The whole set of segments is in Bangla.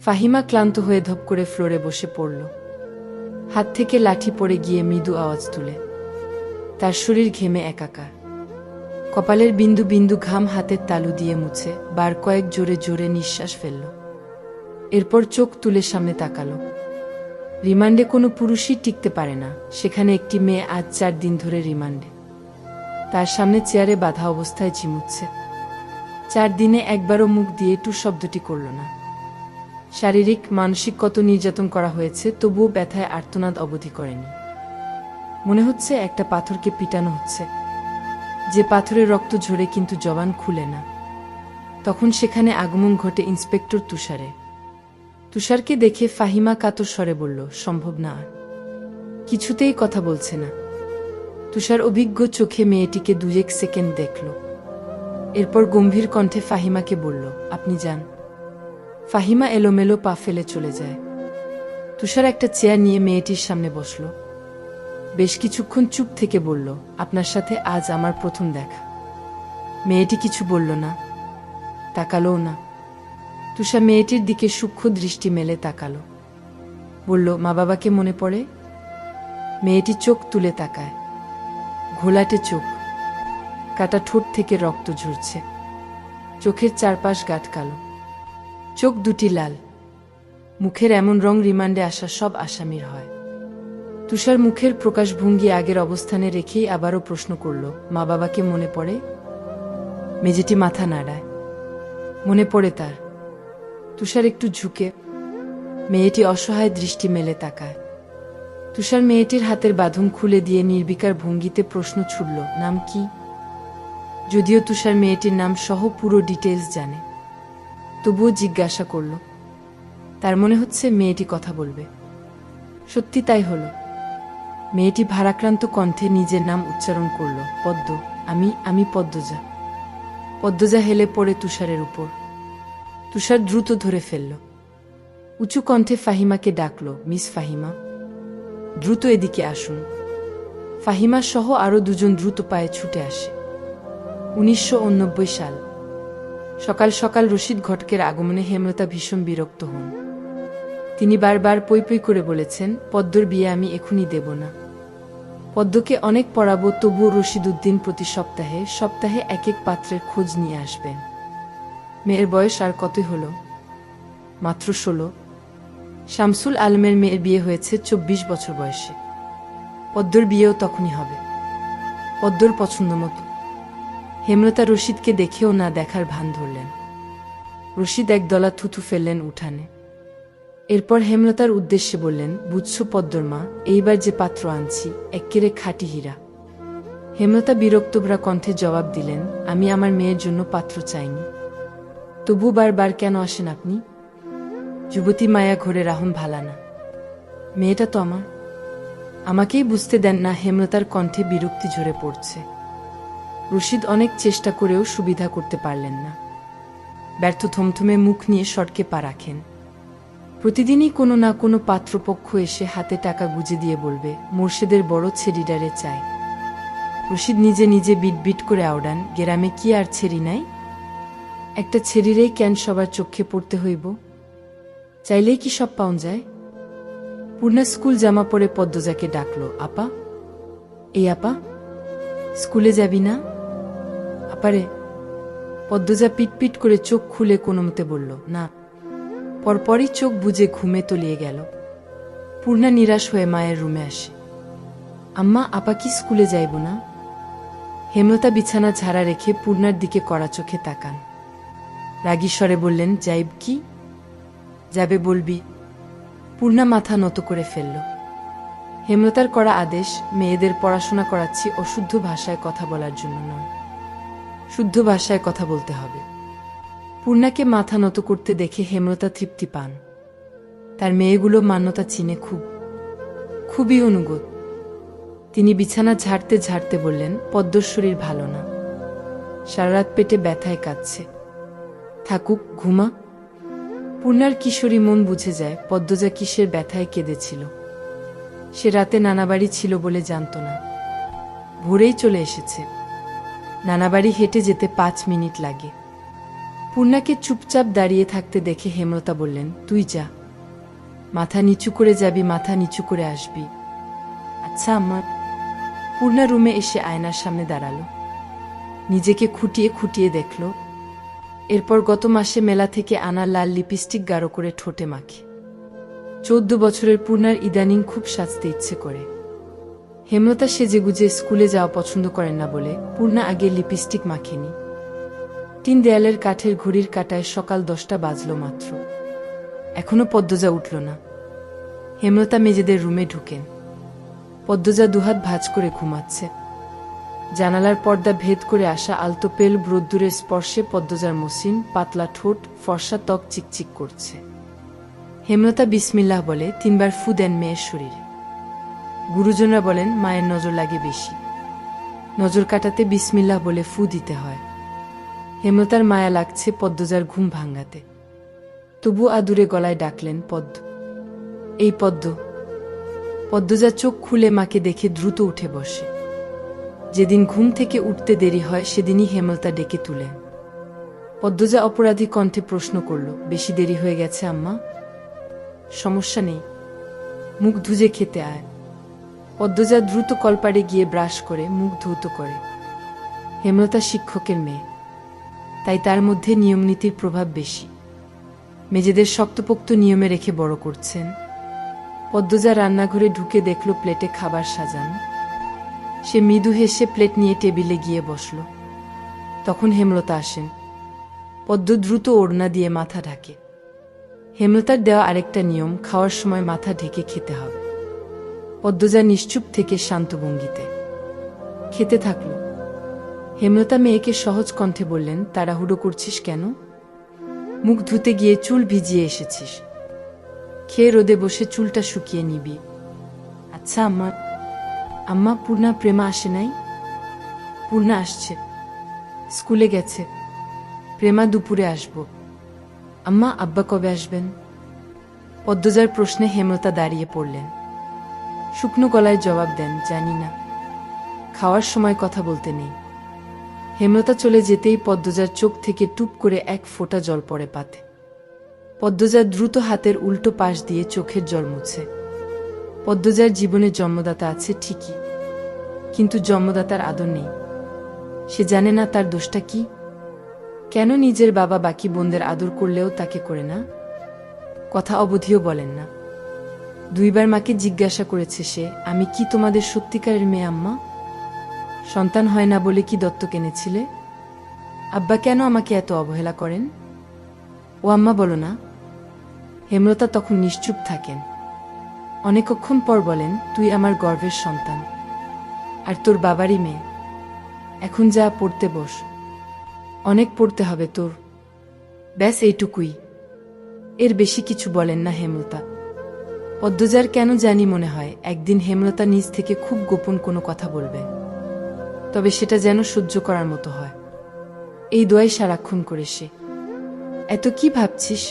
ফাহিমা ক্লান্ত হয়ে ধপ করে ফ্লোরে বসে পড়ল। হাত থেকে লাঠি পড়ে গিয়ে মৃদু আওয়াজ তুলে। তার শরীর ঘেমে একাকার। কপালের বিন্দু বিন্দু ঘাম হাতের তালু দিয়ে মুছে বার কয়েক জোরে জোরে নিঃশ্বাস ফেলল। এরপর চোখ তুলে সামনে তাকালো। রিমান্ডে কোনো পুরুষই টিকতে পারে না, সেখানে একটি মেয়ে আজ 4 দিন ধরে রিমান্ডে। তার সামনে চেয়ারে বাঁধা অবস্থায় ঝিমুচ্ছে। 4 দিনে একবারও মুখ দিয়ে টু শব্দটি করল না। শারীরিক মানসিক কত নির্যাতন করা হয়েছে, তবুও ব্যথায় আর্তনাদ অবধি করেনি। মনে হচ্ছে একটা পাথরকে পিটানো হচ্ছে, যে পাথরের রক্ত ঝরে কিন্তু জবান খুলে না। তখন সেখানে আগমন ঘটে ইন্সপেক্টর তুষারে। তুষারকে দেখে ফাহিমা কাতর স্বরে বলল, সম্ভব না। আর কিছুতেই কথা বলছে না। তুষার অভিজ্ঞ চোখে মেয়েটিকে 2-1 সেকেন্ড দেখল। এরপর গম্ভীর কণ্ঠে ফাহিমাকে বলল, আপনি যান। ফাহিমা এলোমেলো পা ফেলে চলে যায়। তুষার একটা চেয়ার নিয়ে মেয়েটির সামনে বসল। বেশ কিছুক্ষণ চুপ থেকে বলল, আপনার সাথে আজ আমার প্রথম দেখা। মেয়েটি কিছু বলল না, তাকালোও না। তুষার মেয়েটির দিকে সূক্ষ্ম দৃষ্টি মেলে তাকালো। বলল, মা বাবাকে মনে পড়ে? মেয়েটি চোখ তুলে তাকায়। ঘোলাটে চোখ, কাটা ঠোঁট থেকে রক্ত ঝরছে। চোখের চারপাশ গাঢ় কালো, চোখ দুটি লাল। মুখের এমন রং রিমান্ডে আসা সব আসামির হয়। তুষার মুখের প্রকাশভঙ্গি আগের অবস্থানে রেখেই আবারও প্রশ্ন করল, মা বাবাকে মনে পড়ে? মেজেটি মাথা নাড়ায়। মনে পড়ে তার। তুষার একটু ঝুঁকে। মেয়েটি অসহায় দৃষ্টি মেলে তাকায়। তুষার মেয়েটির হাতের বাঁধন খুলে দিয়ে নির্বিকার ভঙ্গিতে প্রশ্ন ছুড়ল, নাম কি? যদিও তুষার মেয়েটির নাম সহ পুরো ডিটেলস জানে, তবুও জিজ্ঞাসা করল। তার মনে হচ্ছে মেয়েটি কথা বলবে। সত্যি তাই হলো। মেয়েটি ভারাক্রান্ত কণ্ঠে নিজের নাম উচ্চারণ করল, পদ্ম। আমি পদ্মজা। পদ্মজা হেলে পড়ে তুষারের উপর। তুষার দ্রুত ধরে ফেলল। উঁচু কণ্ঠে ফাহিমাকে ডাকল, মিস ফাহিমা, দ্রুত এদিকে আসুন। ফাহিমা সহ আরও 2জন দ্রুত পায়ে ছুটে আসে। 1989 সাল। সকাল সকাল রশিদ ঘটকের আগমনে হেমলতা ভীষণ বিরক্ত হন। তিনি বারবার পই পই করে বলেছেন, পদ্মর বিয়ে আমি এখনই দেব না। পদ্মকে অনেক পড়াবো, তবুও রশিদ উদ্দিন প্রতি সপ্তাহে এক এক পাত্রের খোঁজ নিয়ে আসবেন। মেয়ের বয়স আর কতই হলো? মাত্র 16। শামসুল আলমের মেয়ের বিয়ে হয়েছে 24 বছর বয়সে। পদ্মর বিয়েও তখনই হবে, পদ্মর পছন্দ মতো। হেমলতা রশিদকে দেখেও না দেখার ভান ধরলেন। রশিদ একদলা থুথু ফেললেন উঠানে। এরপর হেমলতার উদ্দেশ্যে বললেন, বুঝছো পদ্মর মা, এইবার যে পাত্র আনছি এক্কেরে খাঁটি হীরা। হেমলতা বিরক্তভরা কণ্ঠে জবাব দিলেন, আমি আমার মেয়ের জন্য পাত্র চাইনি। তবু বারবার কেন আসেন আপনি? যুবতী মায়া ঘরে রাহন ভালা না। মেয়েটা তো আমার, আমাকেই বুঝতে দেন না। হেমলতার কণ্ঠে বিরক্তি ঝরে পড়ছে। রশিদ অনেক চেষ্টা করেও সুবিধা করতে পারলেন না। ব্যর্থ থমথমে মুখ নিয়ে সটকে পা রাখেন। প্রতিদিনই কোনো না কোনো পাত্রপক্ষ এসে হাতে টাকা গুজে দিয়ে বলবে, মোর্শেদের বড় ছেড়িডারে চায়। রশিদ নিজে নিজে বিট করে আওড়ান, গেরামে কি আর ছেড়ি নাই? একটা ছেড়িরেই কেন সবার চোখে পড়তে হইব? চাইলেই কি সব পাওয়া যায়? পূর্ণা স্কুল জামা পরে পদ্মজাকে ডাকল, আপা। এই আপা, স্কুলে যাবি না? আপারে। পদ্মজা পিটপিট করে চোখ খুলে কোনোমতে বলল, না। পরপরই চোখ বুজে ঘুমে তলিয়ে গেল। পূর্ণা নিরাশ হয়ে মায়ের রুমে আসে। আম্মা, আপা কি স্কুলে যাইব না? হেমলতা বিছানা ঝাড়া রেখে পূর্ণার দিকে কড়া চোখে তাকান। রাগী স্বরে বললেন, যাইব কি? যাবে বলবি। পূর্ণা মাথা নত করে ফেলল। হেমলতার করা আদেশ, মেয়েদের পড়াশোনা করাচ্ছি অশুদ্ধ ভাষায় কথা বলার জন্য নয়, শুদ্ধ ভাষায় কথা বলতে হবে। পূর্ণাকে মাথা নত করতে দেখে হেমলতা তৃপ্তি পান। তার মেয়েগুলো মান্যতা চিনে খুবই অনুগত। তিনি বিছানা ঝাড়তে ঝাড়তে বললেন, পদ্মর শরীর ভালো না, সারারাত পেটে ব্যথায় কাঁদছে, থাকুক, ঘুমা। পূর্ণার কিশোরী মন বুঝে যায় পদ্মজা কিসের ব্যথায় কেঁদেছিল। সে রাতে নানাবাড়ি ছিল বলে জানত না। ভোরেই চলে এসেছে। নানাবাড়ি হেঁটে যেতে 5 মিনিট লাগে। পূর্ণাকে চুপচাপ দাঁড়িয়ে থাকতে দেখে হেমলতা বললেন, তুই যা, মাথা নিচু করে যাবি, মাথা নিচু করে আসবি। আচ্ছা আম্মা। পূর্ণা রুমে এসে আয়নার সামনে দাঁড়ালো, নিজেকে খুঁটিয়ে খুঁটিয়ে দেখল। এরপর গত মাসে মেলা থেকে আনা লাল লিপস্টিক গাঢ় করে ঠোঁটে মাখে। 14 বছরের পূর্ণার ইদানিং খুব সাজতে ইচ্ছে করে। হেমলতা সেজেগুজে স্কুলে যাওয়া পছন্দ করেন না বলে পূর্ণা আগে লিপস্টিক মাখেনি। 3 দেয়ালের কাঠের ঘড়ির কাঁটায় সকাল 10টা বাজল মাত্র। এখনো পদ্মজা উঠল না। হেমলতা মেজেদের রুমে ঢুকেন। পদ্মজা দুহাত ভাঁজ করে ঘুমাচ্ছে। জানালার পর্দা ভেদ করে আসা আলতো পেল রোদ্দুরের স্পর্শে পদ্মজার মসৃণ পাতলা ঠোঁট, ফর্সা ত্বক চিকচিক করছে। হেমলতা বিসমিল্লাহ বলে 3 বার ফু দেন মেয়ের শরীরে। গুরুজনরা বলেন মায়ের নজর লাগে বেশি, নজর কাটাতে বিসমিল্লাহ বলে ফু দিতে হয়। হেমলতার মায়া লাগছে পদ্মজার ঘুম ভাঙাতে। তবু আদুরে গলায় ডাকলেন, পদ্ম, এই পদ্ম। পদ্মজা চোখ খুলে মাকে দেখে দ্রুত উঠে বসে। যেদিন ঘুম থেকে উঠতে দেরি হয় সেদিনই হেমলতা ডেকে তুলেন। পদ্মজা অপরাধী কণ্ঠে প্রশ্ন করল, বেশি দেরি হয়ে গেছে আম্মা? সমস্যা নেই, মুখ ধুজে খেতে আয়। পদ্মজা দ্রুত কলপাড়ে গিয়ে ব্রাশ করে মুখ ধৌত করে। হেমলতা শিক্ষকের মেয়ে, তাই তার মধ্যে নিয়মনীতির প্রভাব বেশি। মেজেদের শক্তপোক্ত নিয়মে রেখে বড় করছেন। পদ্মজা রান্নাঘরে ঢুকে দেখল প্লেটে খাবার সাজান। সে মৃদু হেসে প্লেট নিয়ে টেবিলে গিয়ে বসল। তখন হেমলতা আসেন। পদ্ম দ্রুত ওড়না দিয়ে মাথা ঢাকে। হেমলতার দেওয়া আরেকটা নিয়ম, খাওয়ার সময় মাথা ঢেকে খেতে হবে। পদ্মজা নিশ্চুপ থেকে শান্ত ভঙ্গিতে খেতে থাকল। হেমলতা মেয়েকে সহজ কণ্ঠে বললেন, তাড়াহুড়ো করছিস কেন? মুখ ধুতে গিয়ে চুল ভিজিয়ে এসেছিস, খেয়ে রোদে বসে চুলটা শুকিয়ে নিবি। আচ্ছা আম্মা। আম্মা, পূর্ণা প্রেমা আসে নাই? পূর্ণা আসছে, স্কুলে গেছে। প্রেমা দুপুরে আসব। আম্মা, আব্বা কবে আসবেন? পদ্মজার প্রশ্নে হেমলতা দাঁড়িয়ে পড়লেন। শুকনো গলায় জবাব দেন, জানি না, খাওয়ার সময় কথা বলতে নেই। হেমলতা চলে যেতেই পদ্মজার চোখ থেকে টুপ করে এক ফোঁটা জল পড়ে পাতে। পদ্মজা দ্রুত হাতের উল্টো পাশ দিয়ে চোখের জল মুছে। পদ্মজার জীবনে জন্মদাতা আছে ঠিকই, কিন্তু জন্মদাতার আদর নেই। সে জানে না তার দোষটা কি, কেন নিজের বাবা বাকি বোনদের আদর করলেও তাকে করে না। কথা অবধিও বলেন না। 2 বার মাকে জিজ্ঞাসা করেছে সে, আমি কি তোমাদের সত্যিকারের মেয়ে আম্মা? সন্তান হয় না বলে কি দত্তক এনেছিলে? আব্বা কেন আমাকে এত অবহেলা করেন? ও আম্মা বলো না। হেমলতা তখন নিশ্চুপ থাকেন। অনেকক্ষণ পর বলেন, তুই আমার গর্ভের সন্তান, আর তোর বাবারই মেয়ে। এখন যা, পড়তে বস, অনেক পড়তে হবে তোর। ব্যাস এইটুকুই, এর বেশি কিছু বলেন না হেমলতা। পদ্মজার কেন জানি মনে হয় একদিন হেমলতা নিজ থেকে খুব গোপন কোনো কথা বলবে, তবে সেটা যেন সহ্য করার মতো হয়। এই দোয়াই সারাক্ষণ করে সে। এত কি ভাবছিস?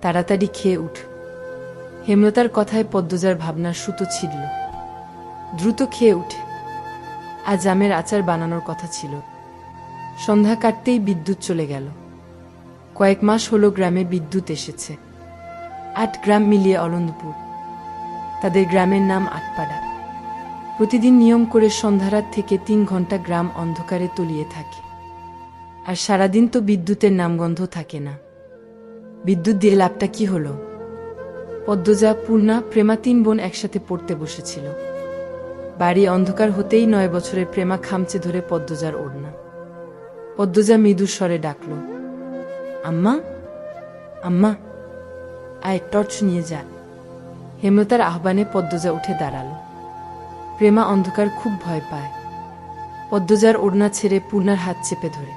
তাড়াতাড়ি খেয়ে উঠ। হেমলতার কথায় পদ্মজার ভাবনার সুতো ছিঁড়ল। দ্রুত খেয়ে উঠে। আজ আমের আচার বানানোর কথা ছিল। সন্ধ্যা কাটতেই বিদ্যুৎ চলে গেল। কয়েক মাস হলো গ্রামে বিদ্যুৎ এসেছে। 8 গ্রাম মিলিয়ে অলন্দপুর। তাদের গ্রামের নাম আটপাড়া। প্রতিদিন নিয়ম করে সন্ধ্যারাত থেকে 3 ঘন্টা গ্রাম অন্ধকারে তলিয়ে থাকে। আর সারাদিন তো বিদ্যুতের নামগন্ধ থাকে না। বিদ্যুৎ দিয়ে লাভটা কি হলো? পদ্মজা, পূর্ণা, প্রেমা 3 বোন একসাথে পড়তে বসেছিল। বাড়ি অন্ধকার হতেই 9 বছরের প্রেমা খামচে ধরে পদ্মজার ওড়না। পদ্মজা মৃদু স্বরে ডাকল, আম্মা, আম্মা, আয় টর্চ নিয়ে যা। হেমলতার আহ্বানে পদ্মজা উঠে দাঁড়াল। প্রেমা অন্ধকার খুব ভয় পায়। পদ্মজার ওড়না ছেড়ে পূর্ণার হাত চেপে ধরে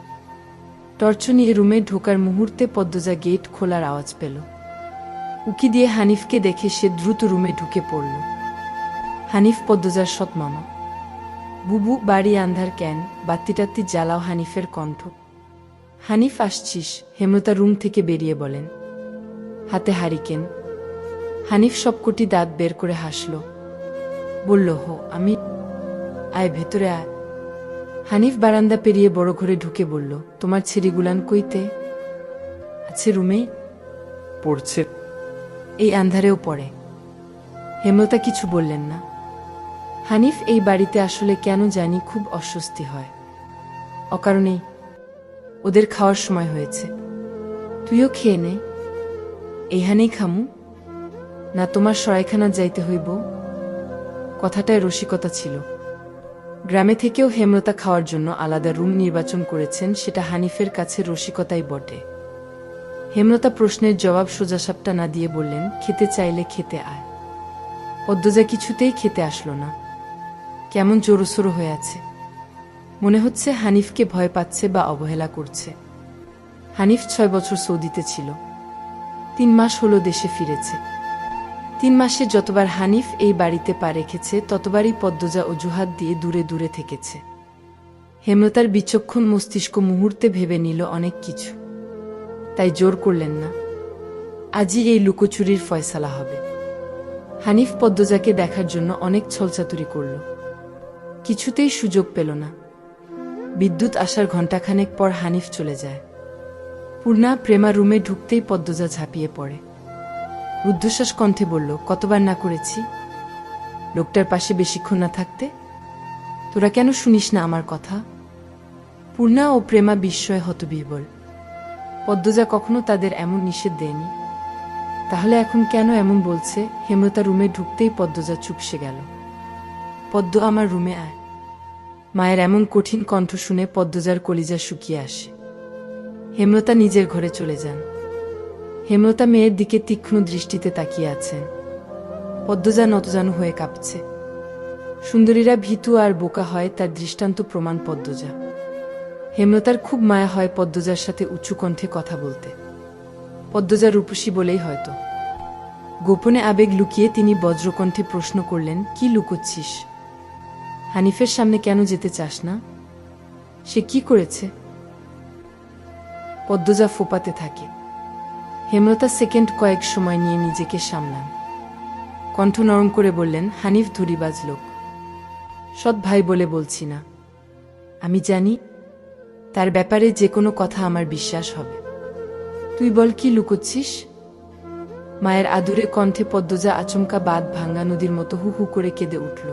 টর্চ নিয়ে রুমে ঢোকার মুহূর্তে পদ্মজা গেট খোলার আওয়াজ পেল। উকি দিয়ে হানিফকে দেখে সে দ্রুত রুমে ঢুকে পড়ল। হানিফ পদ্মজার সৎ মামা। বুবু, বাড়ি আন্ধার কেন, বাত্তি-টাত্তি জ্বালাও। হানিফের কণ্ঠ। হানিফ, আসছিস? হেমলতা রুম থেকে বেরিয়ে বলেন, হাতে হারিকেন। হানিফ সবকটি দাঁত বের করে হাসল, বলল, হো আমি। আয় ভেতরে আয়। হানিফ বারান্দা পেরিয়ে বড় ঘরে ঢুকে বলল, তোমার ছেড়িগুলান কইতে? আছে রুমে? পড়ছে। এই আন্ধারেও পড়ে? হেমলতা কিছু বললেন না। হানিফ এই বাড়িতে আসলে কেন জানি খুব অস্বস্তি হয়। অকারণেই। ওদের খাওয়ার সময় হয়েছে, তুইও খেয়ে নে। এইখানেই খামু না তোমার সরাইখানা যাইতে হইব? কথাটায় রসিকতা ছিল। গ্রামে থেকেও হেমলতা খাওয়ার জন্য আলাদা রুম নির্বাচন করেছেন, সেটা হানিফের কাছে রসিকতাই বটে। হেমলতা প্রশ্নের জবাব সোজাসাপটা না দিয়ে বললেন, খেতে চাইলে খেতে আয়। পদ্মজা কিছুতেই খেতে আসলো না। কেমন জোরসোরো হয়ে আছে, মনে হচ্ছে হানিফকে ভয় পাচ্ছে বা অবহেলা করছে। হানিফ 6 বছর সৌদিতে ছিল, 3 মাস হলো দেশে ফিরেছে। 3 মাসে যতবার হানিফ এই বাড়িতে পা রেখেছে ততবারই পদ্মজা অজুহাত দিয়ে দূরে দূরে থেকেছে। হেমলতার বিচক্ষণ মস্তিষ্ক মুহূর্তে ভেবে নিল অনেক কিছু, তাই জোর করলেন না। আজই এই লুকোচুরির ফয়সালা হবে। হানিফ পদ্মজাকে দেখার জন্য অনেক ছলচাতুরি করল, কিছুতেই সুযোগ পেল না। বিদ্যুৎ আসার ঘণ্টাখানেক পর হানিফ চলে যায়। পূর্ণা প্রেমা রুমে ঢুকতেই পদ্মজা ঝাঁপিয়ে পড়ে। রুদ্ধশ্বাস কণ্ঠে বলল, কতবার না করেছি লোকটার পাশে বেশিক্ষণ না থাকতে? তোরা কেন শুনিস না আমার কথা? পূর্ণা ও প্রেমা বিস্ময়ে হতবিহ্বল। পদ্মজা কখনো তাদের এমন নিষেধ দেয়নি, তাহলে এখন কেন এমন বলছে? হেমলতা রুমে ঢুকতেই পদ্মজা চুপসে গেল। পদ্ম, আমার রুমে আয়। মায়ের এমন কঠিন কণ্ঠ শুনে পদ্মজার কলিজা শুকিয়ে আসে। হেমলতা নিজের ঘরে চলে যান। হেমলতা মেয়ের দিকে তীক্ষ্ণ দৃষ্টিতে তাকিয়ে আছেন। পদ্মজা নতজানু হয়ে কাঁপছে। সুন্দরীরা ভীতু আর বোকা হয় তার দৃষ্টান্ত প্রমাণ পদ্মজা। হেমলতার খুব মায়া হয় পদ্মজার সাথে উঁচু কণ্ঠে কথা বলতে। পদ্মজা রূপসী বলেই হয়তো। গোপনে আবেগ লুকিয়ে তিনি বজ্রকণ্ঠে প্রশ্ন করলেন, কি লুকোচ্ছিস? হানিফের সামনে কেন যেতে চাস না? সে কি করেছে? পদ্মজা ফোপাতে থাকে। হেমলতা সেকেন্ড কয়েক সময় নিয়ে নিজেকে সামলান। কণ্ঠ নরম করে বললেন, হানিফ ধরিবাজ লোক, সৎ ভাই বলে বলছি না। আমি জানি তার ব্যাপারে যে কোনো কথা আমার বিশ্বাস হবে। তুই বল, কি লুকোচ্ছিস? মায়ের আদুরে কণ্ঠে পদ্মজা আচমকা বাঁধ ভাঙ্গা নদীর মতো হু হু করে কেঁদে উঠল।